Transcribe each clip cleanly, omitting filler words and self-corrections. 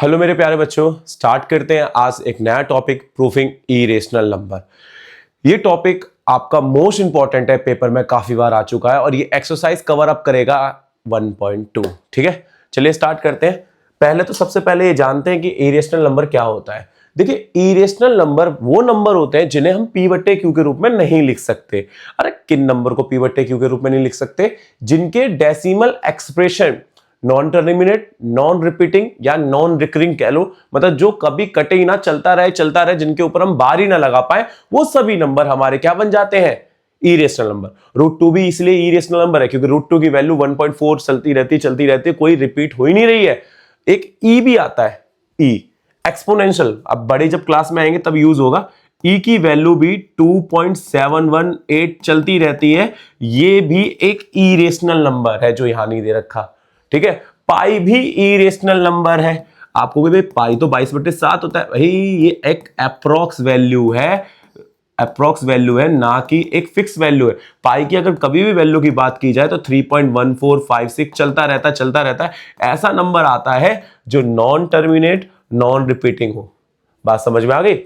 Hello मेरे प्यारे बच्चों, स्टार्ट करते हैं आज एक नया टॉपिक प्रूफिंग इरेशनल नंबर। ये टॉपिक आपका मोस्ट इंपॉर्टेंट है, पेपर में काफी बार आ चुका है और ये एक्सरसाइज कवर अप करेगा 1.2। ठीक है, चलिए स्टार्ट करते हैं। पहले तो सबसे पहले ये जानते हैं कि इरेशनल नंबर क्या होता है। देखिए, इरेशनल नंबर वो नंबर होते हैं जिन्हें हम पी बट्टे क्यू के रूप में नहीं लिख सकते। अरे किन नंबर को पी बट्टे क्यू के रूप में नहीं लिख सकते? जिनके decimal expression non terminate, non repeating या नॉन रिकरिंग कह लो, मतलब जो कभी कटे ही ना, चलता रहे, जिनके ऊपर हम बार ही ना लगा पाए, वो सभी नंबर हमारे क्या बन जाते हैं? Irrational number. √2 भी इसलिए इरेशनल नंबर है क्योंकि √2 की वैल्यू 1.4 चलती रहती, कोई रिपीट हो ही नहीं रही है। एक ई भी आता है, ई एक्सपोनेंशियल, अब बड़े जब क्लास में आएंगे तब यूज होगा। ई की वैल्यू भी 2.718 चलती रहती है, ये भी एक इरेशनल नंबर है जो यहां नहीं दे रखा। ठीक है, पाई भी इरेशनल नंबर है। आपको भी पाई तो 22/7 होता है भाई, ये एक अप्रोक्स वैल्यू है, ना कि एक फिक्स वैल्यू है। पाई की अगर कभी भी वैल्यू की बात की जाए तो 3.1456 चलता रहता है। ऐसा नंबर आता है जो नॉन टर्मिनेट, नॉन रिपीटिंग हो। बात समझ में आ गई?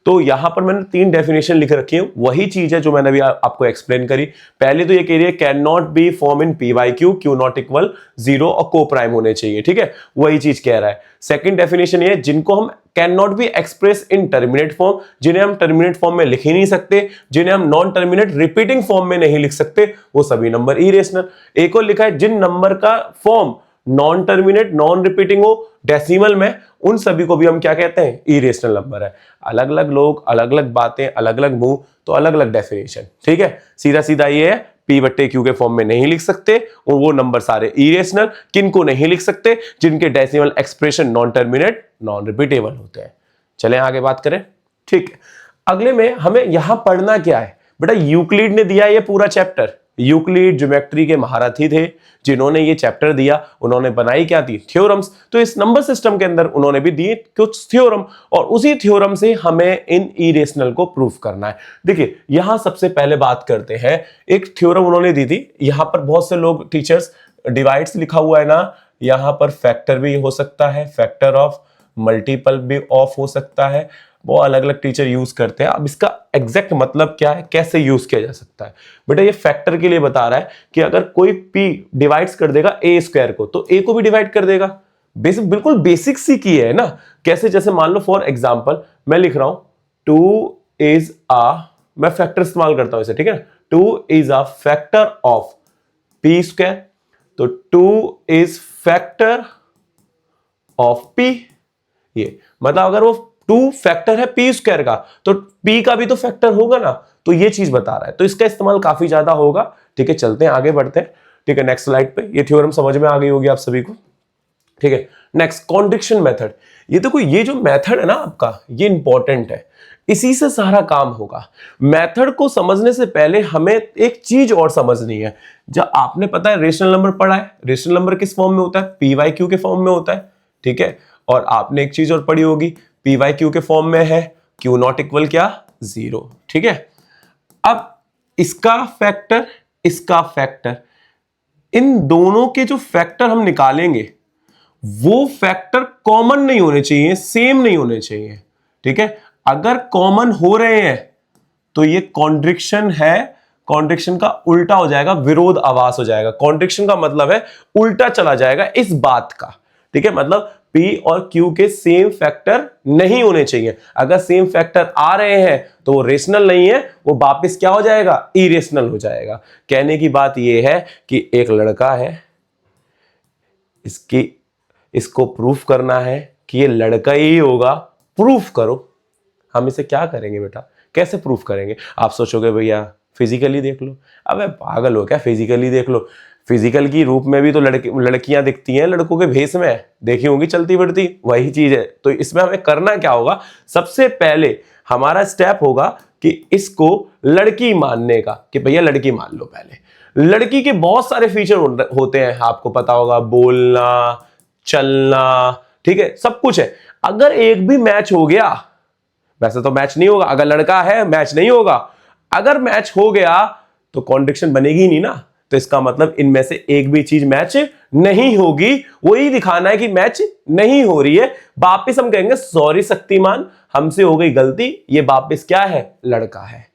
तो यहां पर मैंने 3 डेफिनेशन लिख रखी है, वही चीज है जो मैंने अभी आपको एक्सप्लेन करी। पहले तो ये कह रही है can not be form in P by q, Q not equal 0 और को प्राइम होने चाहिए। ठीक है, वही चीज कह रहा है। सेकंड डेफिनेशन ये जिनको हम can not be express in terminate form, जिन्हें हम टर्मिनेट फॉर्म में लिख ही नहीं सकते, जिन्हें हम नॉन टर्मिनेट रिपीटिंग फॉर्म में नहीं लिख सकते, वो सभी नंबर इरेशनल। एक और लिखा है जिन नंबर का form non terminate, non repeating हो डेसिमल में, उन सभी को भी हम क्या कहते हैं? इरेशनल नंबर है। अलग अलग लोग, अलग अलग बातें, अलग अलग मुंह, तो अलग अलग डेफिनेशन। ठीक है, सीधा सीधा ये है, पी बट्टे क्यू के फॉर्म में नहीं लिख सकते और वो नंबर सारे इरेशनल। किनको नहीं लिख सकते? जिनके decimal expression non terminate, non repeatable होते हैं। चलें आगे बात करें। ठीक है, अगले में हमें यहां पढ़ना क्या है बेटा? यूक्लिड ने दिया ये पूरा चैप्टर। यूक्लिड ज्योमेट्री के महारथी थे जिन्होंने ये चैप्टर दिया। उन्होंने बनाई क्या थी? थ्योरम्स। तो इस नंबर सिस्टम के अंदर उन्होंने भी दिए कुछ थ्योरम, और उसी थ्योरम से हमें इन इरेशनल को प्रूफ करना है। देखिए, यहां सबसे पहले बात करते हैं, एक थ्योरम उन्होंने दी थी। यहां पर बहुत से लोग, टीचर्स, डिवाइड्स लिखा हुआ है ना, यहां पर फैक्टर भी हो सकता है, फैक्टर ऑफ, मल्टीपल भी ऑफ हो सकता है, वो अलग अलग टीचर यूज करते हैं। अब इसका एग्जैक्ट मतलब क्या है, कैसे यूज किया जा सकता है? बेटा ये फैक्टर के लिए बता रहा है कि अगर कोई p डिवाइड्स कर देगा a स्क्वायर को, तो a को भी डिवाइड कर देगा। बिल्कुल बेसिक सी की है ना। कैसे? जैसे मान लो फॉर एग्जांपल मैं लिख रहा हूं 2 इज अ, मैं फैक्टर इस्तेमाल करता हूं इसे, ठीक है ना। 2 is a factor of p square, तो 2 इज फैक्टर ऑफ p। ये मतलब अगर वो 2 फैक्टर है p स्क्वायर का, तो p का भी तो फैक्टर होगा ना। तो ये चीज बता रहा है, तो इसका इस्तेमाल काफी ज्यादा होगा। ठीक है, चलते हैं आगे बढ़ते हैं। ठीक है, नेक्स्ट स्लाइड पे ये थ्योरम समझ में आ गई होगी आप सभी को। ठीक है, नेक्स्ट कॉन्ट्रिक्शन मेथड। ये देखो, ये जो मेथड है ना आपका, ये इंपॉर्टेंट है, इसी से सारा काम होगा। मेथड को समझने से पहले हमें एक चीज और समझनी है। जब आपने पता है रेशनल नंबर पढ़ा है, रेशनल नंबर किस फॉर्म में होता है? पी वाई क्यू के फॉर्म में होता है। ठीक है, और आपने एक चीज और पढ़ी होगी, पी वाई क्यू के फॉर्म में है, क्यू नॉट इक्वल क्या? 0। ठीक है, अब इसका फैक्टर, इसका फैक्टर, इन दोनों के जो फैक्टर हम निकालेंगे वो फैक्टर कॉमन नहीं होने चाहिए, सेम नहीं होने चाहिए। ठीक है, अगर कॉमन हो रहे हैं तो ये कॉन्ट्रिक्शन है। कॉन्ट्रिक्शन का उल्टा हो जाएगा, विरोध आवास हो जाएगा। कॉन्ट्रिक्शन का मतलब है उल्टा चला जाएगा इस बात का। ठीक है, मतलब P और Q के सेम फैक्टर नहीं होने चाहिए। अगर सेम फैक्टर आ रहे हैं तो वो रेशनल नहीं है, वो वापस क्या हो जाएगा? इरेशनल हो जाएगा। कहने की बात यह है कि एक लड़का है, इसको प्रूफ करना है कि ये लड़का ही होगा, प्रूफ करो। हम इसे क्या करेंगे बेटा? कैसे प्रूफ करेंगे? आप सोचोगे भैया फिजिकली देख लो। अबे पागल हो क्या? फिजिकली देख लो? फिजिकल की रूप में भी तो लड़कियां दिखती हैं, लड़कों के भेष में देखी होंगी चलती फिरती, वही चीज है। तो इसमें हमें करना क्या होगा? सबसे पहले हमारा स्टेप होगा कि इसको लड़की मानने का, कि भैया लड़की मान लो। पहले लड़की के बहुत सारे फीचर होते हैं, आपको पता होगा, बोलना, चलना, ठीक है, सब कुछ है। अगर एक भी मैच हो गया, वैसे तो मैच नहीं होगा, अगर लड़का है मैच नहीं होगा, अगर मैच हो गया तो कॉन्ट्रिक्शन बनेगी नहीं ना। तो इसका मतलब इनमें से एक भी चीज मैच नहीं होगी, वही दिखाना है कि मैच नहीं हो रही है। वापिस हम कहेंगे सॉरी शक्तिमान, हमसे हो गई गलती, ये वापिस क्या है, लड़का है।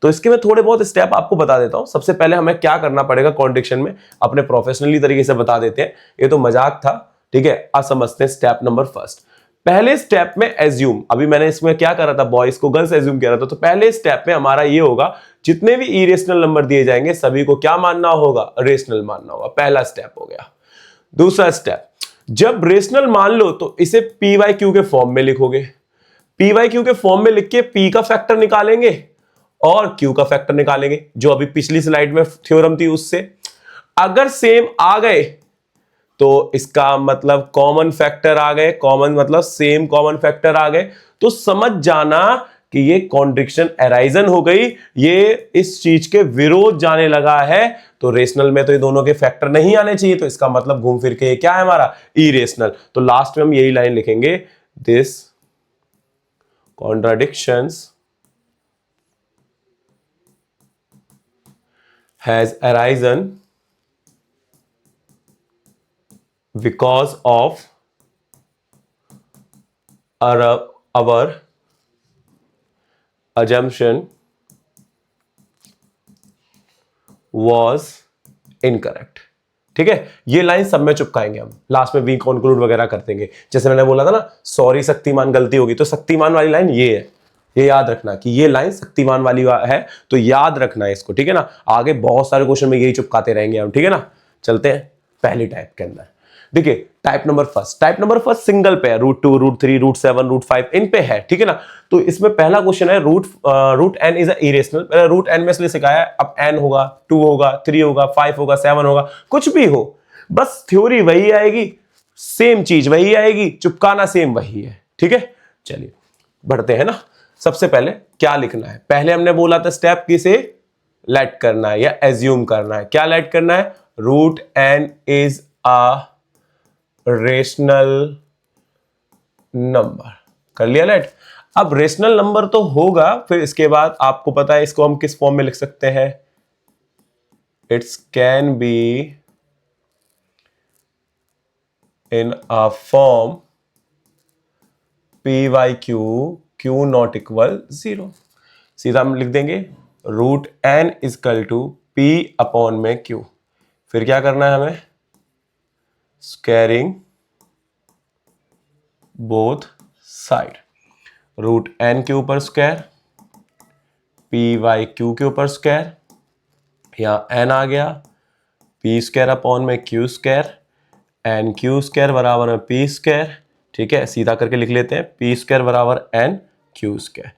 तो इसके मैं थोड़े बहुत स्टेप आपको बता देता हूं। सबसे पहले हमें क्या करना पड़ेगा कॉन्ट्रडिक्शन में, अपने प्रोफेशनली तरीके से बता देते हैं, ये तो मजाक था, ठीक है। अब समझते हैं स्टेप नंबर फर्स्ट। पहले स्टेप में एज्यूम, अभी मैंने इसमें क्या करा था, बॉयज को गर्ल्स एज्यूम किया था, तो पहले स्टेप में हमारा ये होगा जितने भी इरेशनल नंबर दिए जाएंगे सभी को क्या मानना होगा, रेशनल मानना होगा। पहला स्टेप हो गया। दूसरा स्टेप, जब रेशनल मान लो तो इसे पी वाई क्यू के फॉर्म में लिखोगे। पी वाई क्यू के फॉर्म में लिख के पी का फैक्टर निकालेंगे और क्यू का फैक्टर निकालेंगे, जो अभी पिछली स्लाइड में थ्योरम थी उससे। अगर सेम आ गए तो इसका मतलब कॉमन फैक्टर आ गए, कॉमन मतलब सेम कॉमन फैक्टर आ गए, तो समझ जाना कि ये कॉन्ट्रडिक्शन अराइजन हो गई, ये इस चीज के विरोध जाने लगा है। तो रेशनल में तो ये दोनों के फैक्टर नहीं आने चाहिए, तो इसका मतलब घूम फिर के क्या है हमारा, इरेशनल। तो लास्ट में हम यही लाइन लिखेंगे, this contradictions has arisen because of our assumption was incorrect। ठीक है, ये लाइन सब में चिपकाएंगे हम, लास्ट में वी कंक्लूड वगैरह कर देंगे। जैसे मैंने बोला था ना, सॉरी शक्तिमान गलती होगी, तो शक्तिमान वाली लाइन ये है, ये याद रखना कि ये लाइन शक्तिमान वाली है, तो याद रखना है इसको, ठीक है ना। आगे बहुत सारे क्वेश्चन में यही चिपकाते रहेंगे हम, ठीक है ना। चलते हैं पहली टाइप के अंदर। देखिए टाइप नंबर फर्स्ट सिंगल पे है, √2, √3, √7, √5 इन पे है, ठीक है ना। तो इसमें पहला क्वेश्चन है root N is irrational. Root N में इसलिए सिखाया है, अब एन होगा, 2 होगा, 3 होगा, 5 होगा, 7 होगा, कुछ भी हो, बस थ्योरी वही आएगी, सेम चीज वही आएगी, चिपकाना सेम वही है, ठीक है। चलिए बढ़ते हैं ना। सबसे पहले क्या लिखना है, पहले हमने बोला था स्टेप किसे लेट करना है या एज्यूम करना है। क्या लेट करना है, root N is a rational number, कर लिया लेट। अब रेशनल नंबर तो होगा, फिर इसके बाद आपको पता है इसको हम किस फॉर्म में लिख सकते हैं, it's can be in a form P Y Q Q not equal 0। सीधा हम लिख देंगे root N equal to P upon में क्यू। फिर क्या करना है हमें, squaring both side, root N के ऊपर स्क्वायर, पी वाई क्यू के ऊपर स्क्वायर, यहां एन आ गया, पी स्क्वायर अपॉन में Q square, N Q square बराबर में पी स्क्वायर, ठीक है। सीधा करके लिख लेते हैं, पी स्क्वायर बराबर एन क्यू स्क्वायर।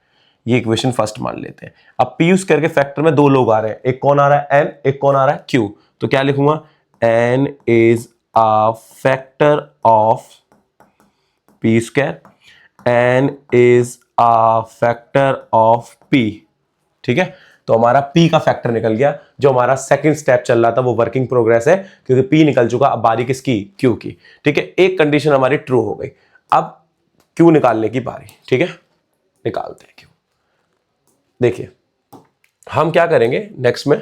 ये इक्वेशन फर्स्ट मान लेते हैं। अब पी स्क्वायर के फैक्टर में दो लोग आ रहे हैं, एक कौन आ रहा है एन, एक कौन आ रहा है क्यू। तो क्या लिखूंगा, N is a factor of P square, N is a factor of P, ठीक है। तो हमारा p का फैक्टर निकल गया। जो हमारा सेकंड स्टेप चल रहा था वो वर्किंग प्रोग्रेस है, क्योंकि p निकल चुका, अब बारी किसकी, q की, ठीक है। एक कंडीशन हमारी ट्रू हो गई, अब q निकालने की बारी, ठीक है। निकालते हैं q। देखिए हम क्या करेंगे, नेक्स्ट में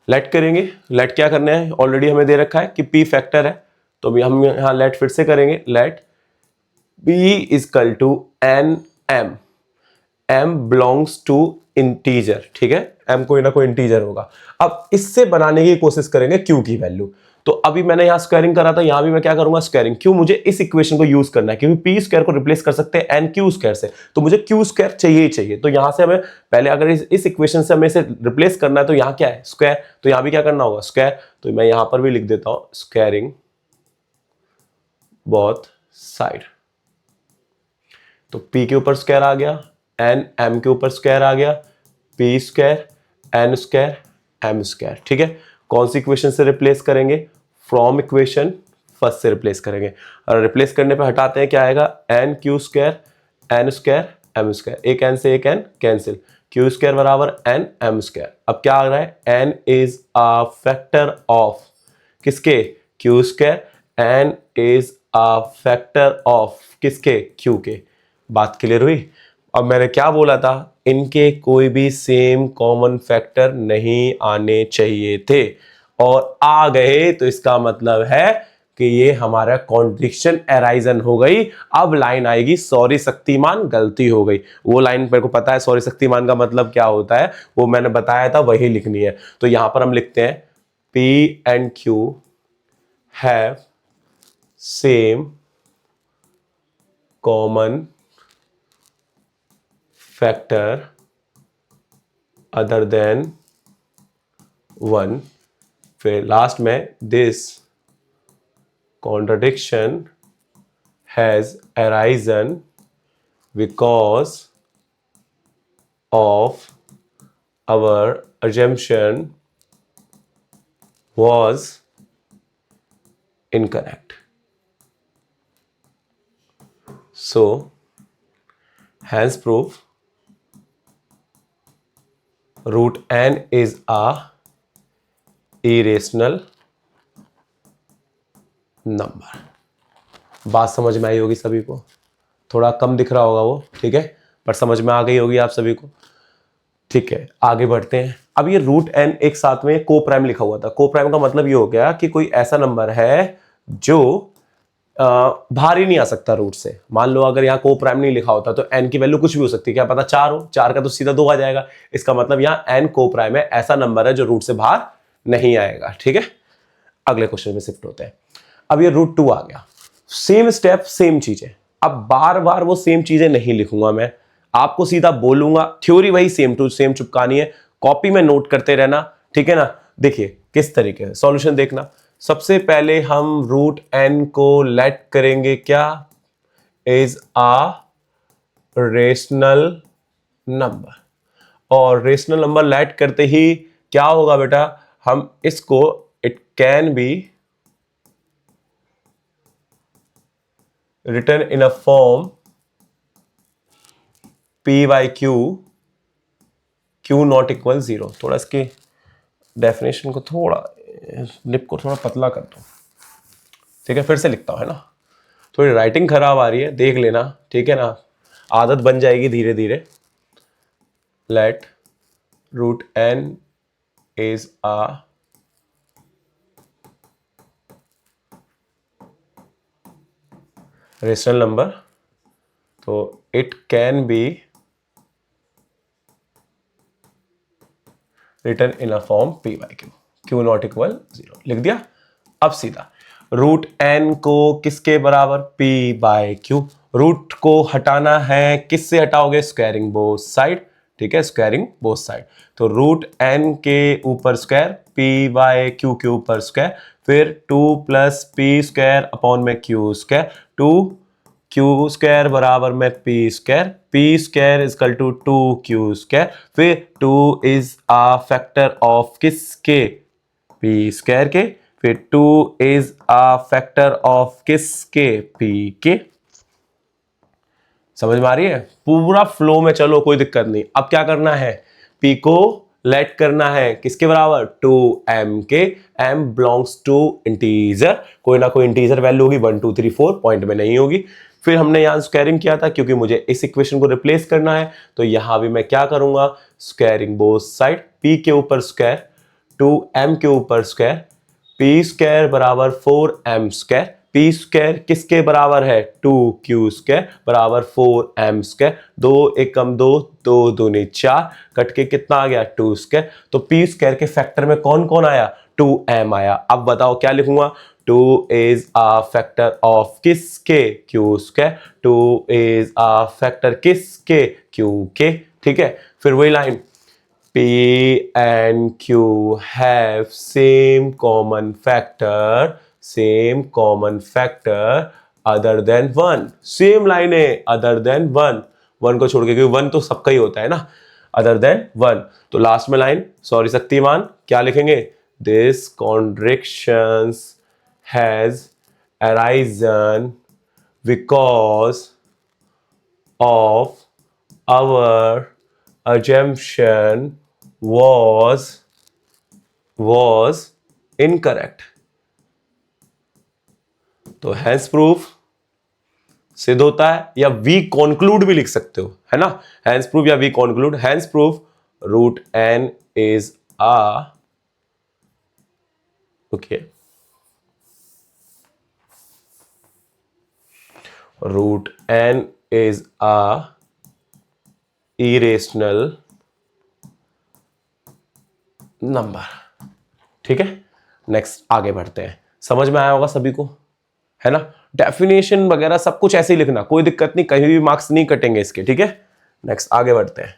लेट करेंगे। लेट क्या करना है, ऑलरेडी हमें दे रखा है कि p फैक्टर है, तो भी हम यहां लेट फिर से करेंगे, let p equal to N M, m belongs to integer, ठीक है। m कोई ना कोई इंटीजर होगा। अब इससे बनाने की कोशिश करेंगे q की वैल्यू। तो अभी मैंने यहां स्क्वायरिंग करा था, यहां भी मैं क्या करूंगा स्क्वायरिंग। क्यों, मुझे इस इक्वेशन को यूज करना है, क्योंकि पी स्क्वायर को रिप्लेस कर सकते हैं एन क्यू स्क्वायर से, तो मुझे क्यू स्क्वायर चाहिए ही चाहिए। तो यहां से हमें पहले अगर इस इक्वेशन से हमें इसे रिप्लेस करना है, तो यहां क्या है स्क्वायर, तो यहां भी क्या करना होगा स्क्वायर। तो मैं यहां पर भी लिख देता हूं स्क्वायरिंग बोथ साइड। तो p के ऊपर स्क्वायर आ गया, एन m के ऊपर स्क्वायर आ गया, p square n square m square, ठीक है। कौन सी इक्वेशन से रिप्लेस करेंगे, फ्रॉम इक्वेशन फर्स्ट से रिप्लेस करेंगे। और रिप्लेस करने पे हटाते हैं, क्या आएगा, n Q square n square m square, एक एन से एक एन कैंसिल, क्यू स्क्वायर बराबर एन एम स्क्वायर। अब क्या आ रहा है, n is a factor of किसके, q square, N is a factor of किसके, क्यू के। बात क्लियर हुई। अब मैंने क्या बोला था, इनके कोई भी सेम कॉमन फैक्टर नहीं आने चाहिए थे और आ गए, तो इसका मतलब है कि ये हमारा कॉन्ट्रडिक्शन एराइजन हो गई। अब लाइन आएगी सॉरी शक्तिमान गलती हो गई। वो लाइन मेरे को पता है सॉरी शक्तिमान का मतलब क्या होता है, वो मैंने बताया था, वही लिखनी है। तो यहां पर हम लिखते हैं P and Q have same common factor other than 1। फिर लास्ट में this contradiction has arisen because of our assumption was incorrect. So hence proof root n is a irrational number। बात समझ में आई होगी सभी को, थोड़ा कम दिख रहा होगा वो, ठीक है, पर समझ में आ गई होगी आप सभी को। ठीक है, आगे बढ़ते हैं। अब ये रूट एन एक साथ में को प्राइम लिखा हुआ था। को प्राइम का मतलब ये हो गया कि कोई ऐसा नंबर है जो बाहर ही नहीं आ सकता रूट से। मान लो अगर यहाँ को प्राइम नहीं लिखा होता तो एन की वैल्यू कुछ भी हो सकती है, क्या पता 4 हो, 4 का तो सीधा 2 आ जाएगा। इसका मतलब यहाँ एन को प्राइम है, ऐसा नंबर है जो रूट से बाहर नहीं आएगा। ठीक है, अगले क्वेश्चन में शिफ्ट होते हैं। अब ये रूट 2 आ गया, सेम स्टेप सेम चीजें। अब बार बार वो सेम चीजें नहीं लिखूंगा मैं, आपको सीधा बोलूंगा, थ्योरी वही सेम टू सेम चिपकानी है, कॉपी में नोट करते रहना। ठीक है ना, देखिए किस तरीके से सॉल्यूशन देखना। सबसे पहले हम रूट एन को लेट करेंगे क्या, इज आ रेशनल नंबर। और रेशनल नंबर लेट करते ही क्या होगा बेटा, हम इसको it can B written in a form p by q, q not equal 0। थोड़ा इसकी डेफिनेशन को थोड़ा निप को थोड़ा पतला कर दो। ठीक है, फिर से लिखता हूं, है ना, थोड़ी राइटिंग खराब आ रही है, देख लेना। ठीक है ना, आदत बन जाएगी धीरे धीरे। Let root N is a rational number, तो it can be written in a form p by q, Q not equal 0 लिख दिया। अब सीधा रूट एन को किसके बराबर, p बाई क्यू। रूट को हटाना है, किससे हटाओगे, स्क्वायरिंग बोथ साइड। ठीक है, स्क्वायरिंग बोथ साइड, तो रूट एन के ऊपर स्क्वायर, p बाई क्यू के ऊपर स्क्वायर, फिर 2 प्लस पी स्क्वायर अपॉन में क्यू स्क्वायर, 2 क्यू स्क्वायर बराबर में P square, P square equal to 2 Q square, फिर 2 इज आ फैक्टर ऑफ किसके, पी स्क्वायर के, फिर 2 इज आ फैक्टर ऑफ किसके, पी के। समझ में आ रही है, पूरा फ्लो में चलो, कोई दिक्कत नहीं। अब क्या करना है, p को लेट करना है किसके बराबर, 2m के। m बिलोंग्स टू इंटीजर, कोई ना कोई इंटीजर वैल्यू होगी, 1 2 3 4, पॉइंट में नहीं होगी। फिर हमने यहां स्क्वायरिंग किया था क्योंकि मुझे इस इक्वेशन को रिप्लेस करना है, तो यहां भी मैं क्या करूंगा, स्क्वायरिंग बोथ साइड, p के ऊपर स्क्वायर, 2m के ऊपर स्क्वायर, p स्क्वायर बराबर 4m स्क्वायर, पी स्क्वायर किसके बराबर है, 2q स्क्वायर बराबर 4m स्क्वायर, 2 एकम 2, 2 दूनी 4, कट के कितना आ गया, 2 स्क्वायर। तो पी स्क्वायर के फैक्टर में कौन कौन आया, 2m आया। अब बताओ क्या लिखूंगा, 2 इज आ फैक्टर ऑफ किसके, q square, 2 is a factor किसके, q के। ठीक है, फिर वही line, P and Q have same common factor, same common factor other than 1। Same line है, other than 1, 1 को छोड़ के, क्योंकि 1 तो सबका ही होता है ना, other than 1। तो लास्ट में लाइन सॉरी शक्तिमान क्या लिखेंगे, this contradictions has arisen because of our assumption was incorrect। तो hence proof सिद्ध होता है, या वी कॉन्क्लूड भी लिख सकते हो, है ना, हैंस प्रूफ या we conclude. Hence proof root N is a, okay, root N is a irrational number. ठीक है, नेक्स्ट आगे बढ़ते हैं। समझ में आया होगा सभी को, है ना। डेफिनेशन वगैरह सब कुछ ऐसे ही लिखना, कोई दिक्कत नहीं, कहीं भी मार्क्स नहीं कटेंगे इसके। ठीक है, नेक्स्ट आगे बढ़ते हैं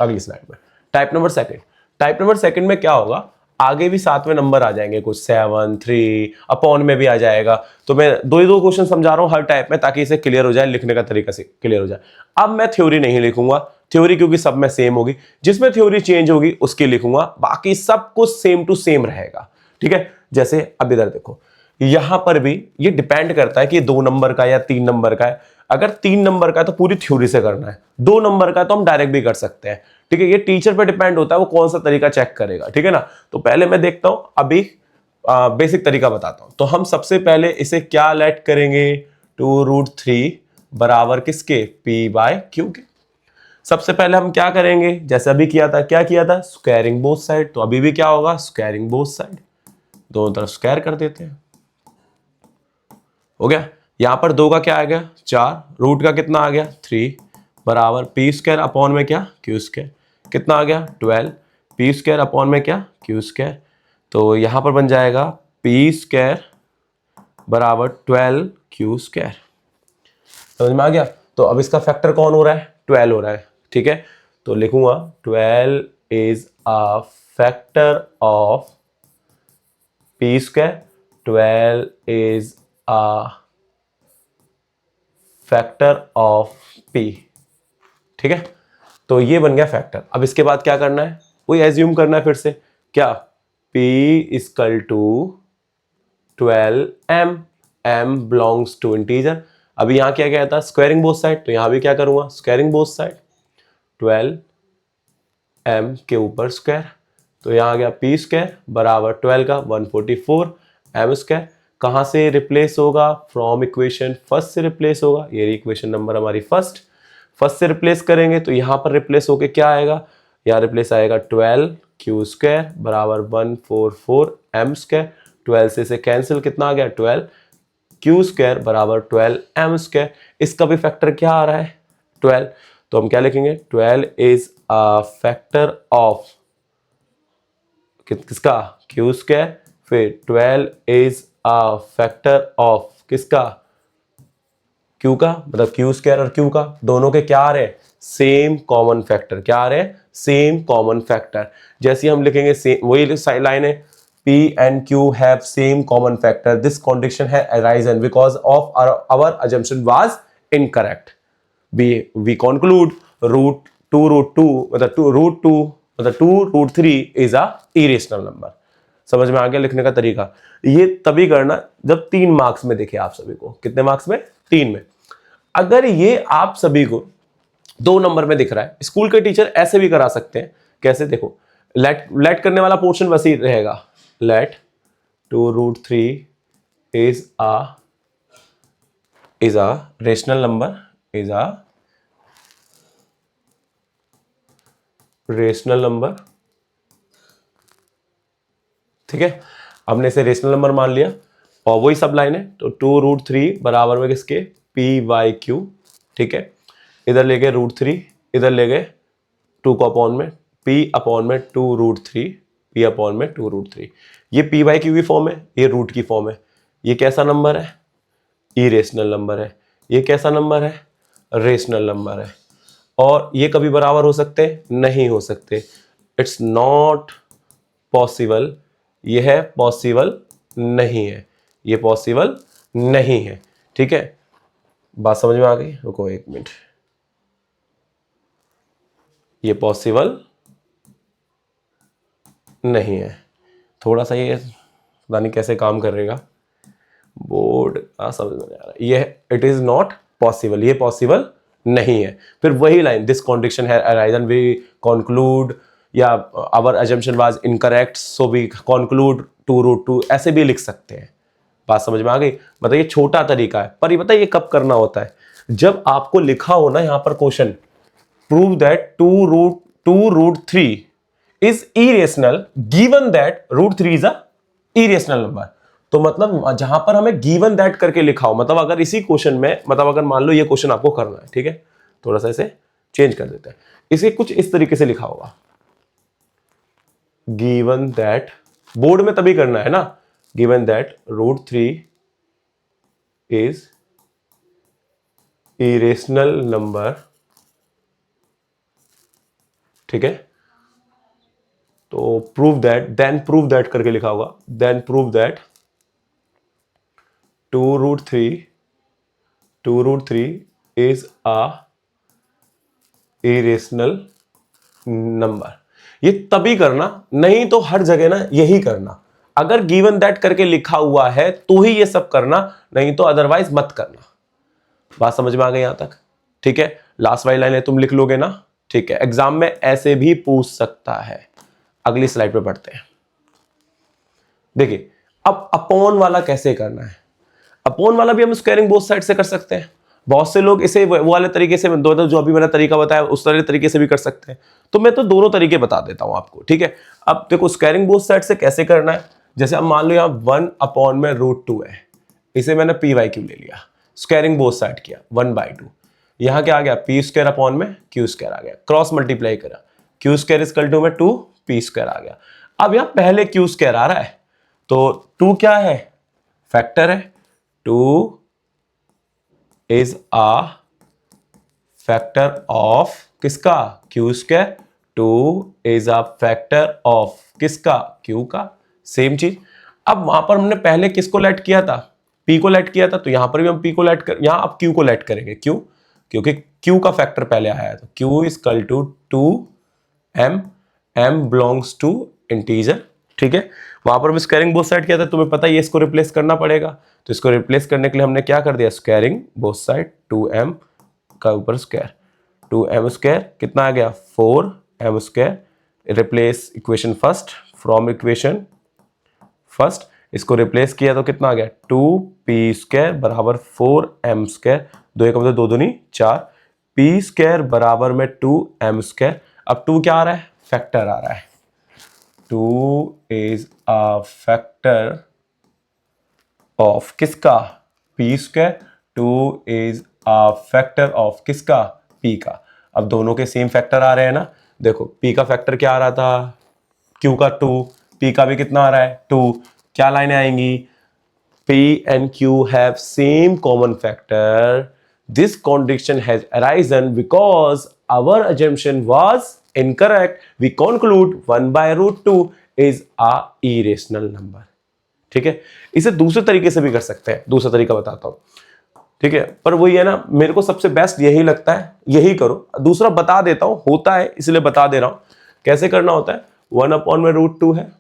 अगली स्लाइड में। Type number second. Type number second में क्या होगा, आगे भी 7वें नंबर आ जाएंगे, कुछ 7, 3 अपॉन में भी आ जाएगा। तो मैं दो क्वेश्चन समझा रहा हूं हर टाइप में, ताकि इसे क्लियर हो जाए, लिखने का तरीका से क्लियर हो जाए। अब मैं थ्योरी नहीं लिखूंगा, थ्योरी क्योंकि सब में सेम होगी, जिसमें थ्योरी चेंज होगी उसकी लिखूंगा, बाकी सब कुछ सेम टू सेम रहेगा। ठीक है, जैसे अब इधर देखो, यहां पर भी ये डिपेंड करता है कि 2 नंबर का या 3 नंबर का है। अगर 3 नंबर का है तो पूरी थ्योरी से करना है, 2 नंबर का तो हम डायरेक्ट भी कर सकते हैं। ठीक है, ये टीचर पे डिपेंड होता है वो कौन सा तरीका चेक करेगा। ठीक है ना, तो पहले मैं देखता हूं, अभी बेसिक तरीका बताता हूं। तो हम सबसे पहले इसे क्या लेट करेंगे, 2√3 बराबर किसके, p/q के। सबसे पहले हम क्या करेंगे, जैसे अभी किया था, क्या किया था, स्क्वायरिंग बोथ साइड। तो अभी भी क्या होगा, स्क्वायरिंग बोथ साइड, दोनों तरफ स्क्वायर कर देते हैं, हो गया। यहां पर 2 का क्या आ गया, 4, रूट का कितना आ गया 3 बराबर p² अपॉन में क्या, q², कितना आ गया 12, p² अपॉन में क्या, q²। तो यहां पर बन जाएगा p² बराबर 12q²। समझ में आ गया। तो अब इसका फैक्टर कौन हो रहा है, 12 हो रहा है। ठीक है, तो लिखूंगा 12 is a factor of p², 12 is a factor of p। ठीक है, तो ये बन गया फैक्टर। अब इसके बाद क्या करना है, वही एज्यूम करना है फिर से, क्या, p equal to 12m, m belongs to integer. अभी यहां क्या क्या था, स्क्वायरिंग बोथ साइड, तो यहां भी क्या करूंगा, स्क्वायरिंग बोथ साइड, 12m के ऊपर स्क्वायर। तो यहां आ गया p² बराबर 12 का 144 m²। कहां से रिप्लेस होगा, फ्रॉम इक्वेशन फर्स्ट से रिप्लेस होगा, ये इक्वेशन नंबर हमारी फर्स्ट से रिप्लेस करेंगे। तो यहां पर रिप्लेस होके क्या आएगा, यहां रिप्लेस आएगा 12q² बराबर 144 m²। 12 से कैंसिल, कितना आ गया 12, q² बराबर 12m²। इसका भी फैक्टर क्या आ रहा है 12, तो हम क्या लिखेंगे, 12 इज अ फैक्टर ऑफ किसका, q², फिर 12 इज अ फैक्टर ऑफ किसका, q का, मतलब q² और q का दोनों के क्या आ रहे हैं, सेम कॉमन फैक्टर। क्या आ रहे हैं, सेम कॉमन फैक्टर। जैसे हम लिखेंगे सेम, वही लाइन है, p and q have same common factor, this condition has arisen because of our assumption was incorrect। we conclude √2 मतलब 2 मतलब 2√3 is a irrational number। समझ में आ गया लिखने का तरीका। ये तभी करना जब 3 मार्क्स में दिखे आप सभी को, कितने मार्क्स में, 3 में। अगर ये आप सभी को 2 नंबर में दिख रहा है, स्कूल के टीचर ऐसे भी करा सकते हैं। कैसे, देखो, लेट करने वाला पोर्शन वैसे ही रहेगा, late 2√3 is a rational number, is a rational number। ठीक है, हमने इसे रेशनल नंबर मान लिया, और वही सब लाइन है। तो 2√3 बराबर में किसके, p/q। ठीक है, इधर ले गए √3, इधर ले गए 2 को अपॉन में, p अपॉन में 2√3, p अपॉन में 2√3। ये p/q की फॉर्म है, ये रूट की फॉर्म है। ये कैसा नंबर है, इरेशनल नंबर है। ये कैसा नंबर है, रेशनल नंबर है। और ये कभी बराबर हो सकते, नहीं हो सकते, इट्स नॉट पॉसिबल। यह है पॉसिबल नहीं है, ये पॉसिबल नहीं है। ठीक है, बात समझ में आ गई, रुको 1 मिनट। ये पॉसिबल नहीं है, थोड़ा सा ये पता नहीं कैसे काम करेगा बोर्ड, समझ में आ रहा है। ये इट इज नॉट पॉसिबल, ये पॉसिबल नहीं है। फिर वही लाइन, दिस कॉन्डिशन है अराइजन, वी कंक्लूड, या our assumption was incorrect so we conclude 2√2, ऐसे भी लिख सकते हैं। बात समझ में आ गई। मतलब ये छोटा तरीका है, पर ये पता है ये कब करना होता है, जब आपको लिखा हो ना यहां पर question, prove that 2√3 is irrational given that √3 is a irrational number. तो मतलब जहां पर हमें गिवन दैट करके लिखा हो, मतलब अगर इसी क्वेश्चन में, मतलब अगर मान लो ये क्वेश्चन आपको करना है, ठीक है, थोड़ा सा इसे चेंज कर देते हैं, इसे कुछ इस तरीके से लिखा होगा, गिवन दैट, बोर्ड में तभी करना है ना, given that √3 is irrational number, ठीक है, तो prove that, then prove that करके लिखा होगा, then prove that 2√3 is a irrational number. ये तभी करना, नहीं तो हर जगह ना यही करना, अगर गिवन दैट करके लिखा हुआ है तो ही ये सब करना, नहीं तो अदरवाइज मत करना। बात समझ में आ गई यहां तक? ठीक है, लास्ट वाली लाइन तुम लिख लोगे ना, ठीक है, एग्जाम में ऐसे भी पूछ सकता है। अगली स्लाइड पे बढ़ते हैं। देखिए अब अपॉन वाला कैसे करना है, अपॉन वाला भी हम स्क्वायरिंग बोथ साइड से कर सकते हैं। बहुत से लोग इसे वो वाले तरीके से, जो अभी मैंने तरीका बताया उस तरह तरीके से भी कर सकते हैं, तो मैं तो दोनों तरीके बता देता हूं आपको, ठीक है। अब देखो स्क्वायरिंग बोथ साइड से कैसे करना है, जैसे अब मान लो यहां 1/√2 है, इसे मैंने py/q ले लिया, स्क्वायरिंग बोथ साइड किया 1/2, यहां क्या आ गया p² आ गया, क्रॉस मल्टीप्लाई करा, q² = 2 p² आ गया। अब यहां पहले q² आ रहा है, तो 2 क्या है, फैक्टर है, 2 इज अ फैक्टर ऑफ किसका, q², 2 is a factor of किसका, q का, सेम चीज। अब वहां पर हमने पहले किसको लेट किया था, p को लेट किया था, तो यहां पर भी हम p को लेट कर, यहां अब q को लेट करेंगे, क्यों, क्योंकि q का फैक्टर पहले आया था, q = 2m, m belongs to integer, ठीक है। वहां पर हम स्क्वायरिंग बोथ साइड किया था, तुम्हें पता है ये इसको रिप्लेस करना पड़ेगा, तो इसको रिप्लेस करने के लिए हमने क्या कर दिया, स्क्वायरिंग बोथ साइड, 2m का ऊपर स्क्वायर, 2m² कितना आ गया, 4m², replace equation first from equation first, इसको रिप्लेस किया तो कितना आ गया, 2p² बराबर 4m², 2 एक मतलब 2 दूनी 4, p² बराबर में 2m²। अब 2 क्या आ रहा है, फैक्टर आ रहा है, 2 इज अ फैक्टर ऑफ किसका, p², 2 is a factor of किसका, p का। अब दोनों के सेम फैक्टर आ रहे हैं ना, देखो p का फैक्टर क्या आ रहा था, q का 2, p का भी कितना आ रहा है 2, क्या लाइनें आएंगी, p and q have same common factor, this contradiction has arisen because our assumption was incorrect, we conclude 1/√2 is a irrational number। ठीक है, इसे दूसरे तरीके से भी कर सकते हैं, दूसरा तरीका बताता हूं, ठीक है, पर वही है ना, मेरे को सबसे बेस्ट यही लगता है, यही करो, दूसरा बता देता हूं, होता है इसलिए बता दे रहा हूं कैसे करना होता है। 1/√2 है,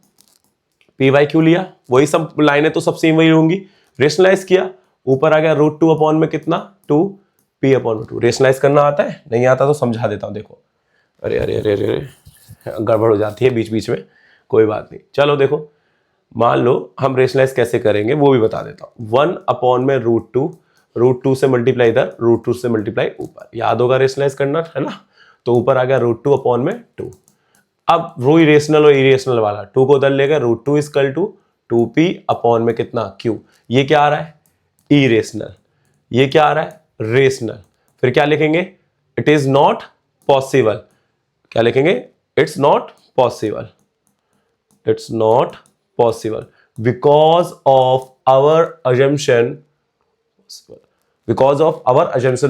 p/q लिया, वही सब लाइनें तो सब सेम वही होंगी, रेशनलाइज किया, ऊपर आ गया √2 अपॉन में कितना 2 p/2। रेशनलाइज करना आता है, नहीं आता तो समझा देता हूं, देखो, अरे अरे अरे अरे गड़बड़ हो जाती है बीच बीच में, कोई बात नहीं, चलो देखो, मान लो हम रेशनलाइज कैसे करेंगे वो भी बता देता हूं। 1/√2 से मल्टीप्लाई इधर, √2 से मल्टीप्लाई ऊपर, याद होगा रेशनलाइज करना है ना, तो ऊपर आ गया √2 अपॉन में 2। अब वो इरेशनल और इरेशनल वाला 2 को उधर लेगा, √2 = 2p अपॉन में कितना q, ये क्या आ रहा है, इरेशनल, ये क्या आ रहा है, रेशनल, फिर क्या लिखेंगे, इट इज नॉट पॉसिबल, क्या लिखेंगे, it's not possible, it's not possible because of our assumption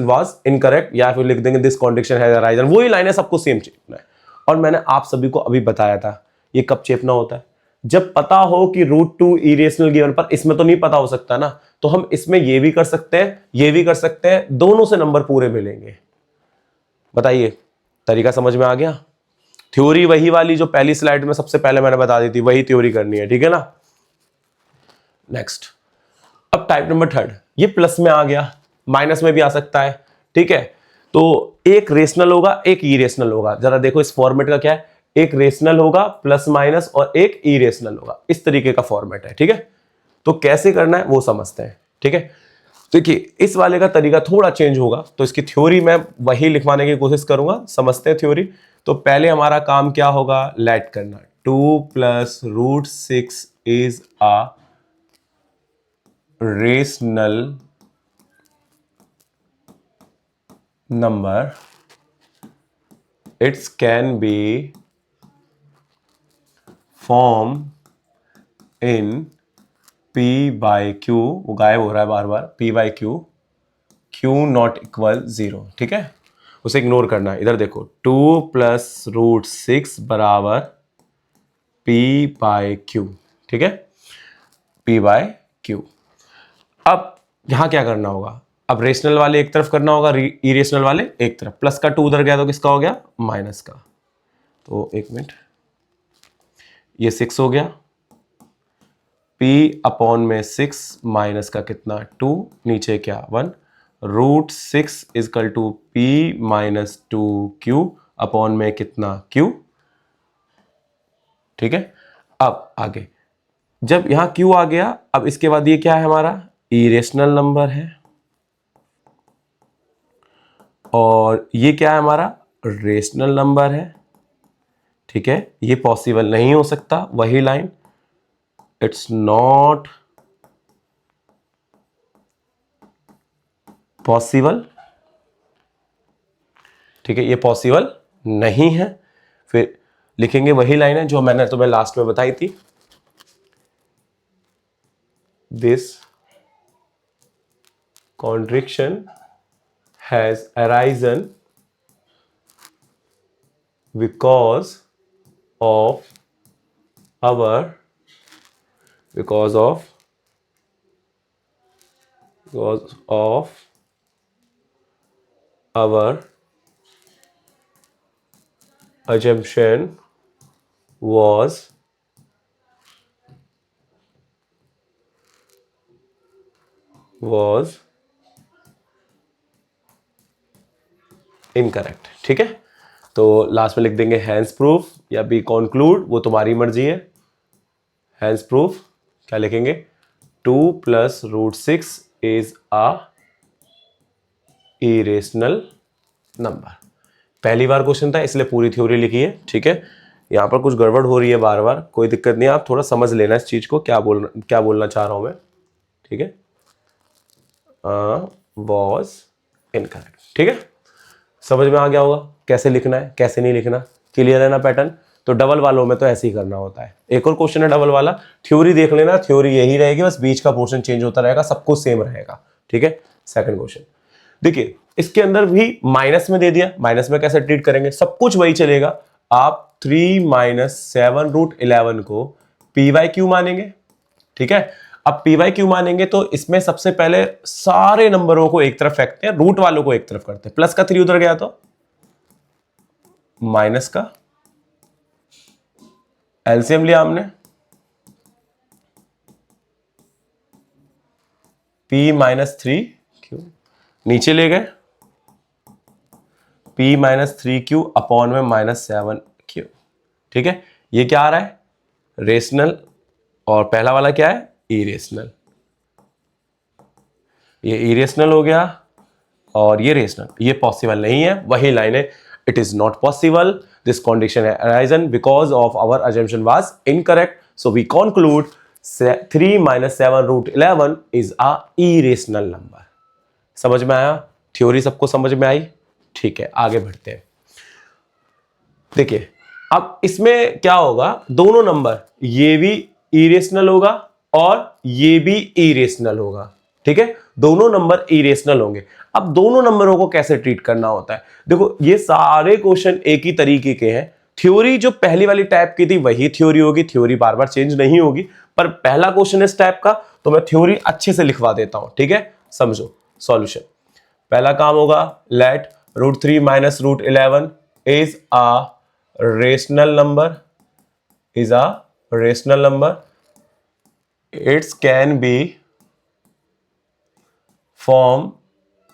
was incorrect, या फिर लिख देंगे दिस कॉन्ट्रडिक्शन हैज अराइजन, वही लाइनें सबको सेम चेपना है। और मैंने आप सभी को अभी बताया था ये कब चेपना होता है, जब पता हो कि √2 इरेशनल गिवन, पर इसमें तो नहीं पता हो सकता ना, तो हम इसमें ये भी कर सकते हैं, ये भी कर सकते हैं, दोनों से नंबर पूरे मिलेंगे। बताइए, तरीका समझ में आ गया? थ्योरी वही वाली जो पहली स्लाइड में सबसे पहले मैंने बता दी थी, वही थ्योरी करनी है, ठीक है ना। नेक्स्ट, अब टाइप नंबर 3, ये प्लस में आ गया, माइनस में भी आ सकता है, ठीक है। तो एक रेशनल होगा, एक इरेशनल होगा, जरा देखो इस फॉर्मेट का क्या है, एक रेशनल होगा प्लस माइनस और एक इरेशनल होगा, इस तरीके का फॉर्मेट है, ठीक है। तो कैसे करना है वो समझते हैं, ठीक है। देखिए इस वाले का तरीका थोड़ा चेंज होगा, तो इसकी थ्योरी मैं वही लिखवाने की कोशिश करूंगा। समझते हैं थ्योरी। तो पहले हमारा काम क्या होगा, लेट करना। 2 + √6 is a rational number, it's can B form in P/Q, वो गायब हो रहा है बार बार, P/Q, Q नॉट इक्वल 0। ठीक है, उसे इग्नोर करना है। इधर देखो 2 + √6 बराबर P/Q। ठीक है, P/Q। अब यहां क्या करना होगा, अब रेशनल वाले एक तरफ करना होगा, इरेशनल वाले एक तरफ। प्लस का 2 उधर गया तो किसका हो गया, माइनस का। तो एक मिनट, ये 6 हो गया, P/6 माइनस का कितना 2, नीचे क्या 1, √6 इजकल टू P-2Q अपॉन में कितना Q। ठीक है, अब आगे जब यहां Q आ गया, अब इसके बाद ये क्या है हमारा, इरेशनल नंबर है, और ये क्या है हमारा, रेशनल नंबर है। ठीक है, ये पॉसिबल नहीं हो सकता, वही लाइन, इट्स नॉट पॉसिबल। ठीक है, ये पॉसिबल नहीं है। फिर लिखेंगे वही लाइन है जो मैंने तुम्हें लास्ट में बताई थी, this contradiction has arisen because of our because of our assumption was incorrect. ठीक है, तो लास्ट में लिख देंगे हैंस प्रूफ या बी कंक्लूड, वो तुम्हारी मर्जी है। हैंस प्रूफ क्या लिखेंगे, 2 + √6 इज अ इरेशनल नंबर। पहली बार क्वेश्चन था इसलिए पूरी थ्योरी लिखी है। ठीक है, यहां पर कुछ गड़बड़ हो रही है बार बार, कोई दिक्कत नहीं, आप थोड़ा समझ लेना इस चीज को, क्या बोलना चाह रहा हूं मैं। ठीक है, वॉज इनकरेक्ट। ठीक है, समझ में आ गया होगा कैसे लिखना है कैसे नहीं लिखना, क्लियर है ना पैटर्न। तो डबल वालों में तो ऐसे ही करना होता है। एक और क्वेश्चन है डबल वाला, थ्योरी देख लेना, थ्योरी यही रहेगी, बस बीच का पोर्शन चेंज होता रहेगा, सब कुछ सेम रहेगा। ठीक है, सेकंड क्वेश्चन देखिए, इसके अंदर भी माइनस में दे दिया, माइनस में कैसे ट्रीट करेंगे, सब कुछ वही चलेगा। आप 3 - 7√11 को P/Q मानेंगे। ठीक है, अब P/Q मानेंगे तो इसमें सबसे पहले सारे नंबरों को एक तरफ फेंकते हैं, रूट वालों को एक तरफ करते हैं। प्लस का 3 उधर गया तो माइनस का, एलसीएम लिया हमने, P-3Q नीचे ले गए, P-3Q अपॉन में -7Q। ठीक है, ये क्या आ रहा है, रेशनल, और पहला वाला क्या है, इरेशनल। ये इरेशनल हो गया और ये रेशनल, ये पॉसिबल नहीं है, वही लाइन है, it is not possible, this condition has arisen because of our assumption was incorrect, so we conclude 3 - 7√11 is a irrational number। समझ में आया, थ्योरी सबको समझ में आई। ठीक है, आगे बढ़ते हैं। देखिए अब इसमें क्या होगा, दोनों नंबर, ये भी इरेशनल होगा और ये भी इरेशनल होगा। ठीक है, दोनों नंबर इरेशनल होंगे। अब दोनों नंबरों को कैसे ट्रीट करना होता है, देखो ये सारे क्वेश्चन एक ही तरीके के हैं। थ्योरी जो पहली वाली टाइप की थी वही थ्योरी होगी, थ्योरी बार बार चेंज नहीं होगी, पर पहला क्वेश्चन इस टाइप का, तो मैं थ्योरी अच्छे से लिखवा देता हूं। ठीक है, समझो सॉल्यूशन। पहला काम होगा, let √3 - √11 is a rational number, it can be formed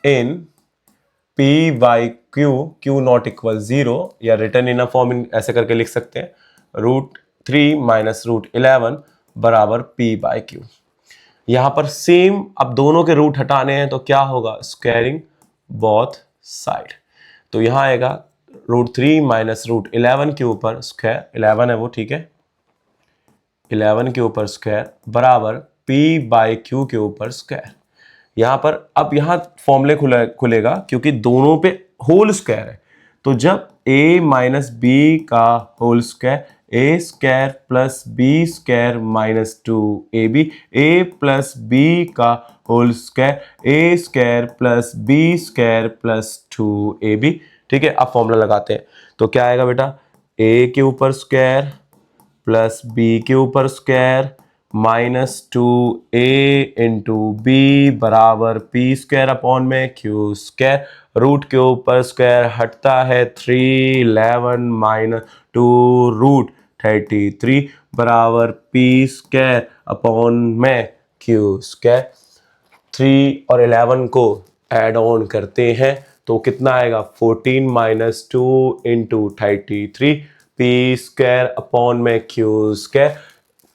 in P/Q, Q not equal 0, या return in a form in ऐसे करके लिख सकते हैं, √3 - √11 बराबर P/Q। यहां पर सेम, अब दोनों के रूट हटाने हैं तो क्या होगा, स्क्वायरिंग बोथ साइड। तो यहां आएगा √3 माइनस √11 के ऊपर स्क्वायर, 11 है वो, ठीक है, 11 के ऊपर स्क्वायर बराबर p/q के ऊपर स्क्वायर। यहां पर अब यहां फॉर्मूले खुलेगा क्योंकि दोनों पे होल स्क्वायर है। तो जब a माइनस बी का whole square, a square plus b square minus 2ab, a plus b का whole square, a square plus b square plus 2ab। ठीक है, अब फॉर्मूला लगाते हैं तो क्या आएगा बेटा, a के ऊपर स्क्वायर प्लस बी के ऊपर स्क्वायर -2a इंटू बी बराबर पी स्क्वायर अपॉन में क्यू स्क्वायर। रूट के ऊपर स्क्वायर हटता है 3, 11 माइनस 2√33 बराबर पी स्क्वायर अपॉन में क्यू स्क्वायर। 3 और 11 को ऐड ऑन करते हैं तो कितना आएगा, 14 minus 2 into 33 P square upon में क्यू स्क्वायर।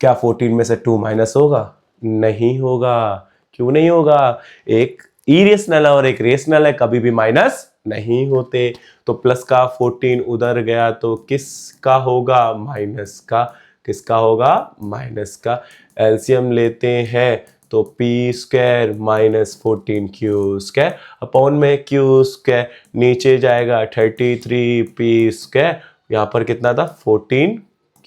क्या 14 में से 2 माइनस होगा, नहीं होगा। क्यों नहीं होगा, एक इरेशनल है और एक रेशनल है, कभी भी माइनस नहीं होते। तो प्लस का 14 उधर गया तो किसका होगा, माइनस का। किसका होगा, माइनस का। एलसीएम लेते हैं तो P square minus 14 Q square upon में क्यू स्क्वायर, नीचे जाएगा 33 पी स्क्वायर, यहां पर कितना था 14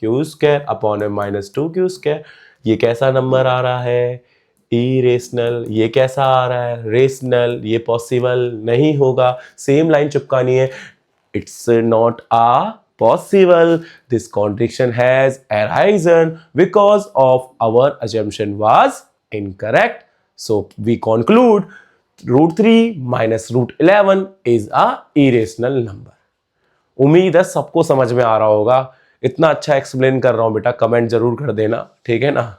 क्यू स्क्वायर अपॉन में -2 क्यू स्क्वायर। ये कैसा नंबर आ रहा है, इरेशनल। ये कैसा आ रहा है, रेशनल। ये पॉसिबल नहीं होगा। सेम लाइन चिपकानी है, it's not a possible. This contradiction has arisen because of our assumption was incorrect. So we conclude √3 minus √11 is a irrational number. उम्मीद है सबको समझ में आ रहा होगा। इतना अच्छा एक्सप्लेन कर रहा हूं बेटा, कमेंट जरूर कर देना, ठीक है ना।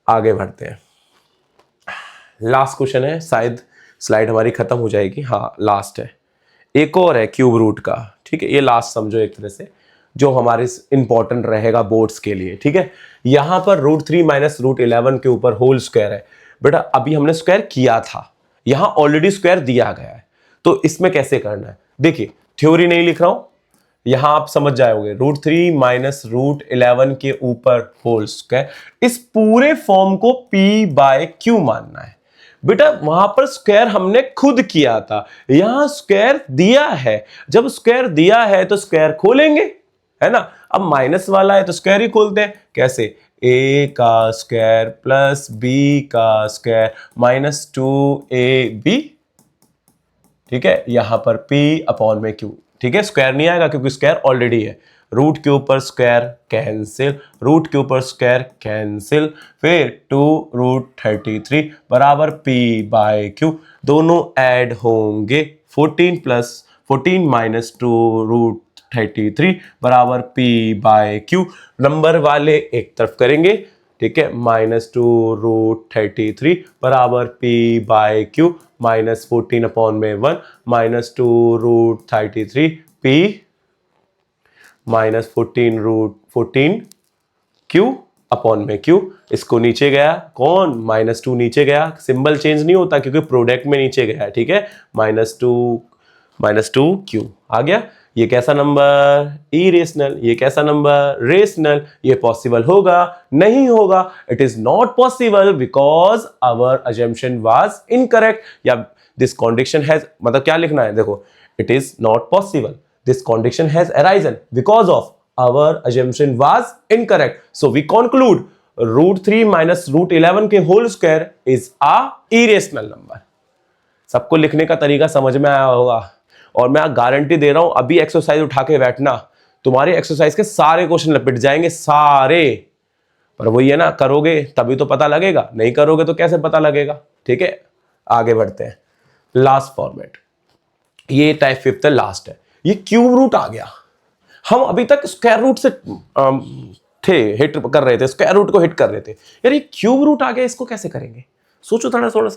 आगे बढ़ते हैं, लास्ट क्वेश्चन है, शायद स्लाइड हमारी खत्म हो जाएगी। हाँ लास्ट है, एक और है क्यूब रूट का, ठीक है। ये लास्ट समझो एक तरह से, जो हमारे इंपॉर्टेंट रहेगा बोर्ड्स के लिए, ठीक है। यहां पर √3 माइनस √11 के ऊपर होल स्क्वायर है। बेटा अभी हमने स्क्वायर किया था, यहां ऑलरेडी स्क्वायर दिया गया है, तो इसमें कैसे करना है, देखिए थ्योरी नहीं लिख रहा हूं, यहां आप समझ जाओगे। √3 माइनस √11 के ऊपर होल स्क्वायर, इस पूरे फॉर्म को p/q मानना है। बेटा वहां पर स्क्वायर हमने खुद किया था, यहां स्क्वायर दिया है। जब स्क्वायर दिया है तो स्क्वायर खोलेंगे, है ना। अब माइनस वाला है तो स्क्वायर ही खोलते हैं। कैसे, a का स्क्वायर प्लस b का स्क्वायर -2ab, ठीक है। यहां पर p अपॉन में q, ठीक है। स्क्वायर नहीं आएगा क्योंकि स्क्वायर ऑलरेडी है। रूट के ऊपर स्क्वायर कैंसिल, रूट के ऊपर स्क्वायर कैंसिल, फिर 2√33 बराबर p/q, दोनों ऐड होंगे। 14 माइनस 2√33 बराबर p/q। नंबर वाले एक तरफ करेंगे, ठीक है। -2√33 बराबर p/q, -14 अपॉन में 1, -2√33 p -14 q अपॉन में q। इसको नीचे गया कौन, -2 नीचे गया, सिंबल चेंज नहीं होता क्योंकि प्रोडक्ट में नीचे गया, ठीक है। -2 q आ गया। ये कैसा नंबर, इरेशनल। ये कैसा नंबर, रेशनल। ये पॉसिबल होगा, नहीं होगा। It is not possible because our assumption was incorrect. या दिस कॉन्ट्रडिक्शन हैज, मतलब क्या लिखना है, देखो, it is not possible, this contradiction has arisen because of our assumption was incorrect. So we conclude √3 minus √11 के whole square is a irrational number. सबको लिखने का तरीका समझ में आया होगा, और मैं गारंटी दे रहा हूं अभी एक्सरसाइज उठा के बैठना, तुम्हारे एक्सरसाइज के सारे क्वेश्चन लपेट जाएंगे, सारे। पर वही है ना, करोगे तभी तो पता लगेगा, नहीं करोगे तो कैसे पता लगेगा, ठीक है। आगे बढ़ते हैं, लास्ट फॉर्मेट, ये टाइप 5th लास्ट है। ये क्यूब रूट आ गया। हम अभी तक स्क्वायर रूट से थे, हिट कर रहे थे, स्क्वायर रूट को हिट कर रहे थे। यार ये क्यूब रूट आ गया, इसको कैसे करेंगे, सोचो थोड़ा सा।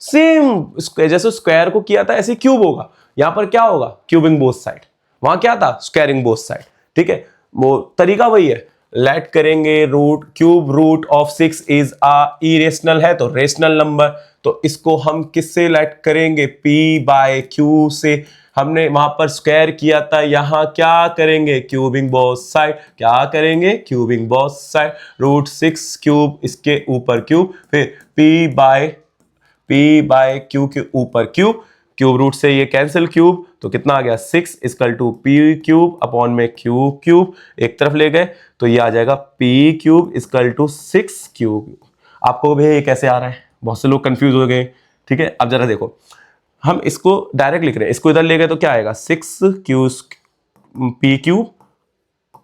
सेम जैसे स्क्वायर को किया था ऐसे क्यूब होगा। यहां पर क्या होगा, क्यूबिंग बोथ साइड। वहां क्या था, स्क्वायरिंग बोथ साइड, ठीक है। वो तरीका वही है, लेट करेंगे root cube root of 6 is a irrational है तो रेशनल नंबर, तो इसको हम किससे लेट करेंगे, p बाय q से। हमने वहां पर स्क्वायर किया था, यहां क्या करेंगे, क्यूबिंग बोथ साइड, क्या करेंगे, cubing both side. Root 6 cube इसके ऊपर क्यूब, फिर p बाय q के ऊपर क्यूब, क्यूब रूट से ये कैंसिल, क्यूब तो कितना आ गया 6 equal to P cube upon में क्यूब क्यूब, एक तरफ ले गए तो ये आ जाएगा P cube equal to 6 cube. आपको भी ये कैसे आ रहा है, बहुत से लोग कंफ्यूज हो गए। ठीक है, अब जरा देखो, हम इसको डायरेक्ट लिख रहे हैं, इसको इधर ले गए तो क्या आएगा 6 Q P cube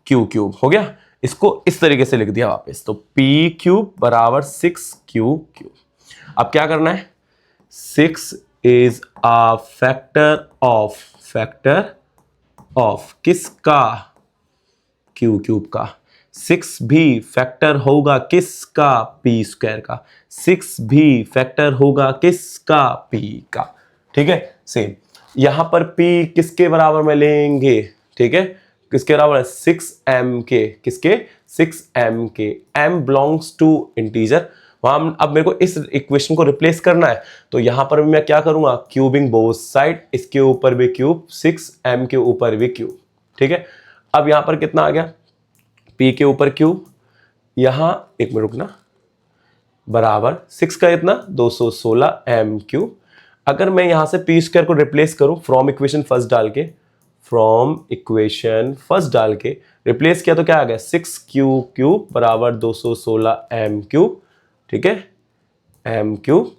Q cube हो गया। इसको इस तरीके से लिख दिया वापस, तो पी क्यूब बराबर 6 क्यू क्यूब। अब क्या करना है, 6 इज अ फैक्टर ऑफ किसका, क्यू क्यूब का। 6 भी फैक्टर होगा किसका, पी स्क्वायर का। 6 भी फैक्टर होगा किसका, पी का। ठीक है, सेम यहां पर p किसके बराबर में लेंगे, ठीक है, किसके बराबर है 6m के, किसके 6m के, m बिलोंग्स टू इंटीजर। वहां अब मेरे को इस इक्वेशन को रिप्लेस करना है, तो यहां पर मैं क्या करूंगा, क्यूबिंग बोथ साइड, इसके ऊपर भी क्यूब, 6m के ऊपर भी क्यूब। ठीक है, अब यहां पर कितना आ गया, p के ऊपर क्यूब, यहां एक मिनट रुकना, बराबर 6 का इतना 216 m क्यूब। अगर मैं यहां से पी स्क्वायर को रिप्लेस करूं फ्रॉम इक्वेशन फर्स्ट डाल के रिप्लेस किया तो क्या आ गया 6 क्यू क्यूब बराबर 216 m क्यूब। ठीक है, m क्यूब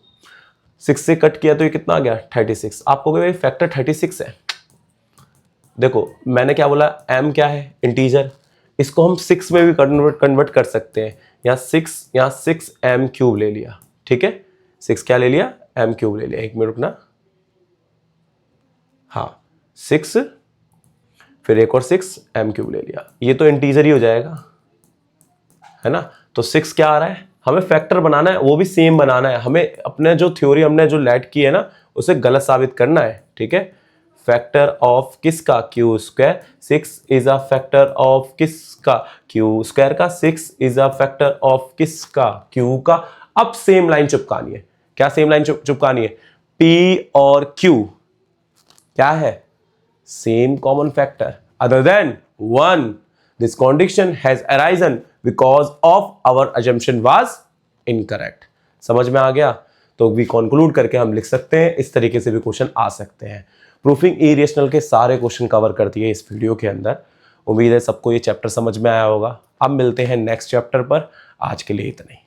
6 से कट किया तो ये कितना आ गया 36। आपको भाई फैक्टर 36 है। देखो मैंने क्या बोला, m क्या है इंटीजर, इसको हम 6 में भी कन्वर्ट कर सकते हैं। यहाँ 6 m क्यूब ले लिया, ठीक है, 6 क्या ले लिया, m क्यूब ले लिया। एक मिनट रुकना, हाँ 6 फिर एक और 6 m क्यूब ले लिया, ये तो इंटीजर ही हो जाएगा, है ना। तो 6 क्या आ रहा है, हमें फैक्टर बनाना है, वो भी सेम बनाना है हमें, अपने जो थ्योरी हमने जो लेट की है ना उसे गलत साबित करना है। ठीक है, फैक्टर ऑफ किसका, Q square, 6 is a factor of किसका, क्यू स्क्वायर का, 6 इज अ फैक्टर ऑफ किसका, क्यू का। अब सेम लाइन चिपकानी है, क्या सेम लाइन चिपकानी है, P और Q क्या है, same common factor other than 1। This condition has arisen because of our assumption was incorrect. समझ में आ गया, तो भी कंक्लूड करके हम लिख सकते हैं, इस तरीके से भी क्वेश्चन आ सकते हैं। प्रूफिंग इरेशनल के सारे क्वेश्चन कवर करती है इस वीडियो के अंदर। उम्मीद है सबको ये चैप्टर समझ में आया होगा। अब मिलते हैं नेक्स्ट चैप्टर पर, आज के लिए इतना ही।